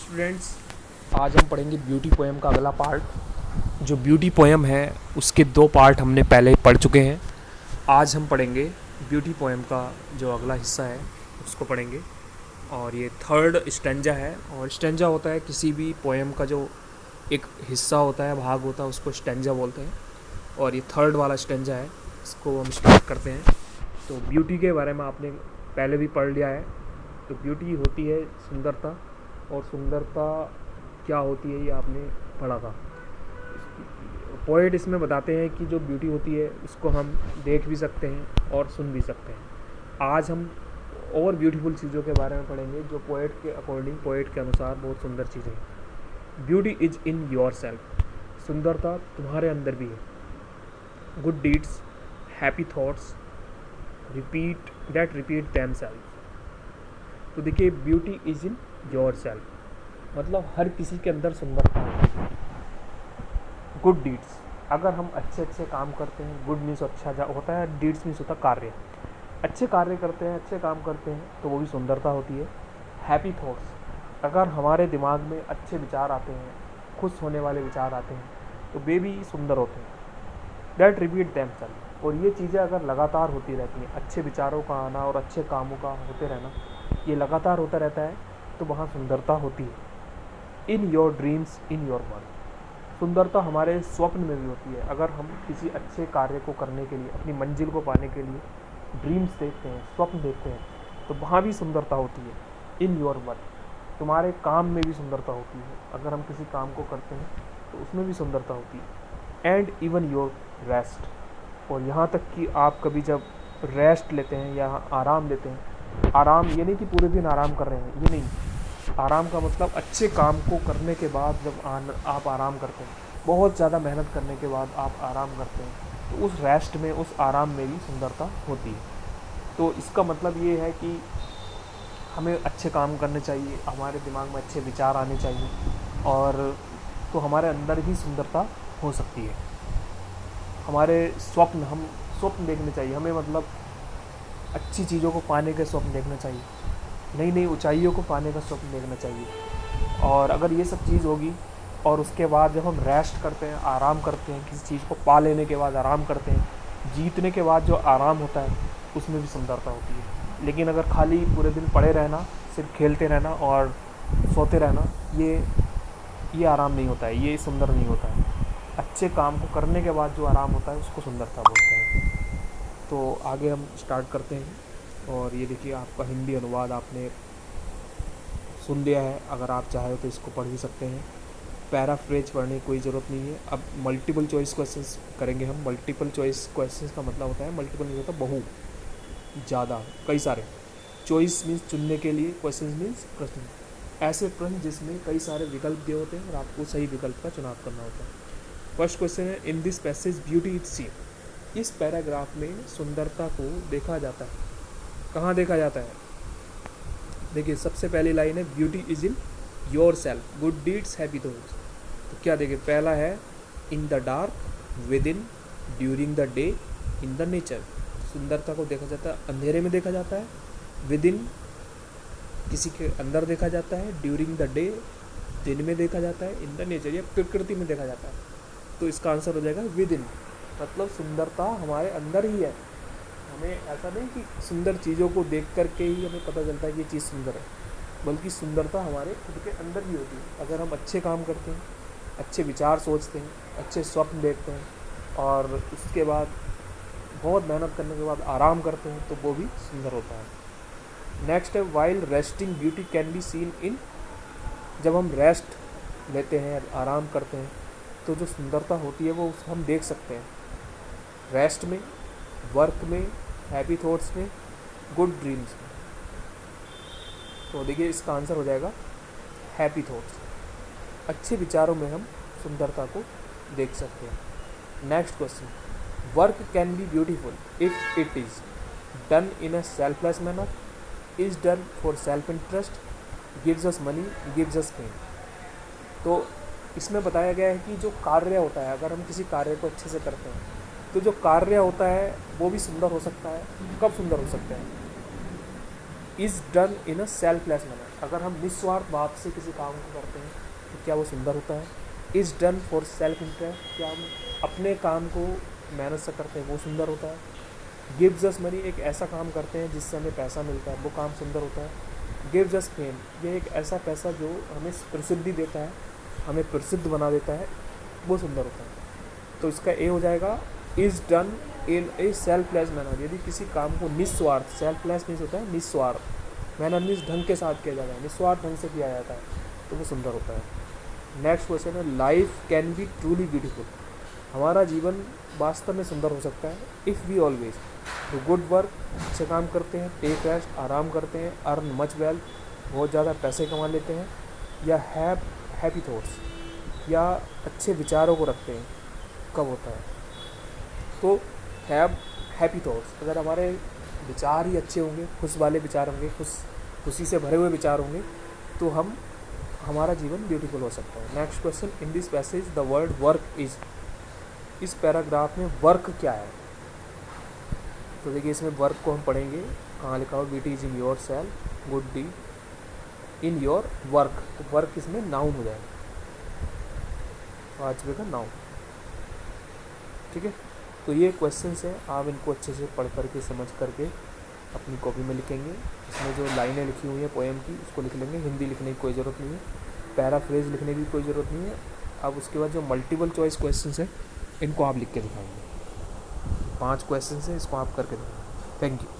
Students, आज हम पढ़ेंगे ब्यूटी पोएम का अगला पार्ट। जो ब्यूटी पोएम है उसके 2 पार्ट हमने पहले पढ़ चुके हैं। आज हम पढ़ेंगे ब्यूटी पोएम का जो अगला हिस्सा है उसको पढ़ेंगे। और ये 3rd स्टेंजा है। और स्टेंजा होता है किसी भी पोएम का जो एक हिस्सा होता है, भाग होता है, उसको स्टेंजा बोलते हैं। और ये 3rd वाला स्टेंजा है, इसको हम स्टार्ट करते हैं। तो ब्यूटी के बारे में आपने पहले भी पढ़ लिया है। तो ब्यूटी होती है सुंदरता, और सुंदरता क्या होती है ये आपने पढ़ा था। पोएट इसमें बताते हैं कि जो ब्यूटी होती है उसको हम देख भी सकते हैं और सुन भी सकते हैं। आज हम और ब्यूटीफुल चीज़ों के बारे में पढ़ेंगे जो पोएट के अकॉर्डिंग, पोएट के अनुसार बहुत सुंदर चीज़ें हैं। Beauty is in your self, सुंदरता तुम्हारे अंदर भी है। Good deeds, happy thoughts, repeat them self. तो देखिए, beauty is in your self मतलब हर किसी के अंदर सुंदरता है। गुड डीड्स, अगर हम अच्छे अच्छे काम करते हैं, गुड मीन्स अच्छा होता है, डीड्स मीन्स होता है कार्य। अच्छे कार्य करते हैं, अच्छे काम करते हैं तो वो भी सुंदरता होती है। हैप्पी थॉट्स, अगर हमारे दिमाग में अच्छे विचार आते हैं, खुश होने वाले विचार आते हैं तो वे भी सुंदर होते हैं। दैट रिपीट दैम सेल्फ, और ये चीज़ें अगर लगातार होती रहती हैं, अच्छे विचारों का आना और अच्छे कामों का होते रहना, ये लगातार होता रहता है तो वहाँ सुंदरता होती है। In your dreams, in your work, सुंदरता हमारे स्वप्न में भी होती है। अगर हम किसी अच्छे कार्य को करने के लिए, अपनी मंजिल को पाने के लिए ड्रीम्स देखते हैं, स्वप्न देखते हैं, तो वहाँ भी सुंदरता होती है। इन योर वर्क, तुम्हारे काम में भी सुंदरता होती है। अगर हम किसी काम को करते हैं तो उसमें भी सुंदरता होती है। एंड इवन योर रेस्ट, और यहाँ तक कि आप कभी जब रेस्ट लेते हैं या आराम लेते हैं, आराम ये नहीं कि पूरे दिन आराम कर रहे हैं, ये नहीं। आराम का मतलब अच्छे काम को करने के बाद जब आप आराम करते हैं, बहुत ज़्यादा मेहनत करने के बाद आप आराम करते हैं, तो उस रेस्ट में, उस आराम में भी सुंदरता होती है। तो इसका मतलब ये है कि हमें अच्छे काम करने चाहिए, हमारे दिमाग में अच्छे विचार आने चाहिए, और तो हमारे अंदर भी सुंदरता हो सकती है। हमारे हम स्वप्न देखने चाहिए हमें, मतलब अच्छी चीज़ों को पाने के स्वप्न देखना चाहिए, नई नई ऊंचाइयों को पाने का स्वप्न देखना चाहिए। और अगर ये सब चीज़ होगी, और उसके बाद जब हम रेस्ट करते हैं, आराम करते हैं, किसी चीज़ को पा लेने के बाद आराम करते हैं, जीतने के बाद जो आराम होता है उसमें भी सुंदरता होती है। लेकिन अगर खाली पूरे दिन पड़े रहना, सिर्फ खेलते रहना और सोते रहना, ये आराम नहीं होता है, ये सुंदर नहीं होता है। अच्छे काम को करने के बाद जो आराम होता है उसको सुंदरता बोलते हैं। तो आगे हम स्टार्ट करते हैं। और ये देखिए, आपका हिंदी अनुवाद आपने सुन लिया है। अगर आप चाहें तो इसको पढ़ भी सकते हैं। पैराफ्रेज पढ़ने की कोई ज़रूरत नहीं है। अब मल्टीपल चॉइस क्वेश्चंस करेंगे हम। मल्टीपल चॉइस क्वेश्चंस का मतलब होता है, मल्टीपल नहीं होता बहु, ज़्यादा, कई सारे। चॉइस मीन्स चुनने के लिए, क्वेश्चंस मीन्स प्रश्न, ऐसे प्रश्न जिसमें कई सारे विकल्प दिए होते हैं और आपको सही विकल्प का चुनाव करना होता है। फर्स्ट क्वेश्चन है, in this passage beauty is seen, इस पैराग्राफ में सुंदरता को देखा जाता है। कहाँ देखा जाता है? देखिए, सबसे पहली लाइन है, beauty is in your self, good deeds, happy thoughts. तो क्या देखिए, पहला है, in the dark, with in, during the day, in the nature. सुंदरता को देखा जाता है अंधेरे में देखा जाता है, विद इन किसी के अंदर देखा जाता है, ड्यूरिंग द डे दिन में देखा जाता है, इन द नेचर या प्रकृति में देखा जाता है। तो इसका आंसर हो जाएगा विद इन, मतलब सुंदरता हमारे अंदर ही है। हमें ऐसा नहीं कि सुंदर चीज़ों को देख करके ही हमें पता चलता है कि ये चीज़ सुंदर है, बल्कि सुंदरता हमारे खुद के अंदर भी होती है। अगर हम अच्छे काम करते हैं, अच्छे विचार सोचते हैं, अच्छे स्वप्न देखते हैं, और उसके बाद बहुत मेहनत करने के बाद आराम करते हैं, तो वो भी सुंदर होता है। नेक्स्ट है, while resting beauty can be seen in, जब हम रेस्ट लेते हैं, आराम करते हैं, तो जो सुंदरता होती है वो हम देख सकते हैं। रेस्ट में, वर्क में, हैप्पी थॉट्स में, गुड ड्रीम्स में। तो देखिए, इसका आंसर हो जाएगा हैप्पी थॉट्स। अच्छे विचारों में हम सुंदरता को देख सकते हैं। Next question, work can be beautiful if it is done in a selfless manner, is done for self interest, gives us money, gives us fame. तो इसमें बताया गया है कि जो कार्य होता है, अगर हम किसी कार्य को अच्छे से करते हैं, तो जो कार्य होता है वो भी सुंदर हो सकता है। कब सुंदर हो सकता है? Is done in a selfless manner, अगर हम निस्वार्थ भाव से किसी काम को करते हैं तो क्या वो सुंदर होता है। Is done for self interest, क्या हम अपने काम को मेहनत से करते हैं वो सुंदर होता है। गिव्स अस मनी, एक ऐसा काम करते हैं जिससे हमें पैसा मिलता है वो काम सुंदर होता है। गिव्स अस फेम, ये एक ऐसा पैसा जो हमें प्रसिद्धि देता है, हमें प्रसिद्ध बना देता है, वो सुंदर होता है। तो इसका ए हो जाएगा is done in a selfless manner, यदि किसी काम को निस्वार्थ, सेल्फलेस मीन्स होता है निस्वार्थ, मैनर मीन्स ढंग के साथ किया जाता है, निस्वार्थ ढंग से किया जाता है, तो वो सुंदर होता है। नेक्स्ट क्वेश्चन है life can be truly beautiful, हमारा जीवन वास्तव में सुंदर हो सकता है if we always do good work, अच्छे काम करते हैं, टेक रेस्ट, आराम करते हैं, अर्न मच वेल्थ, बहुत ज़्यादा पैसे कमा लेते हैं, या हैव हैप्पी थॉट्स, या अच्छे विचारों को रखते हैं। कब होता है तो हैव हैप्पी थॉट्स, अगर हमारे विचार ही अच्छे होंगे, खुश वाले विचार होंगे, खुशी से भरे हुए विचार होंगे, तो हमारा जीवन ब्यूटीफुल हो सकता है। Next question, in this passage the word work is, इस पैराग्राफ में वर्क क्या है। तो देखिए इसमें वर्क को हम पढ़ेंगे, कहाँ लिखा हो, BT is in your self, good D in your work, तो वर्क इसमें नाउन हो जाएगा, पाँचवें का नाउन। ठीक है, तो ये क्वेश्चंस हैं, आप इनको अच्छे से पढ़ करके समझ करके अपनी कॉपी में लिखेंगे। इसमें जो लाइनें लिखी हुई हैं पोएम की उसको लिख लेंगे, हिंदी लिखने की कोई ज़रूरत नहीं है, पैराफ्रेज लिखने की कोई ज़रूरत नहीं है। अब उसके बाद जो मल्टीपल चॉइस क्वेश्चंस हैं इनको आप लिख के दिखाएंगे, 5 क्वेश्चंस हैं, इसको आप करके दिखाएंगे। Thank you.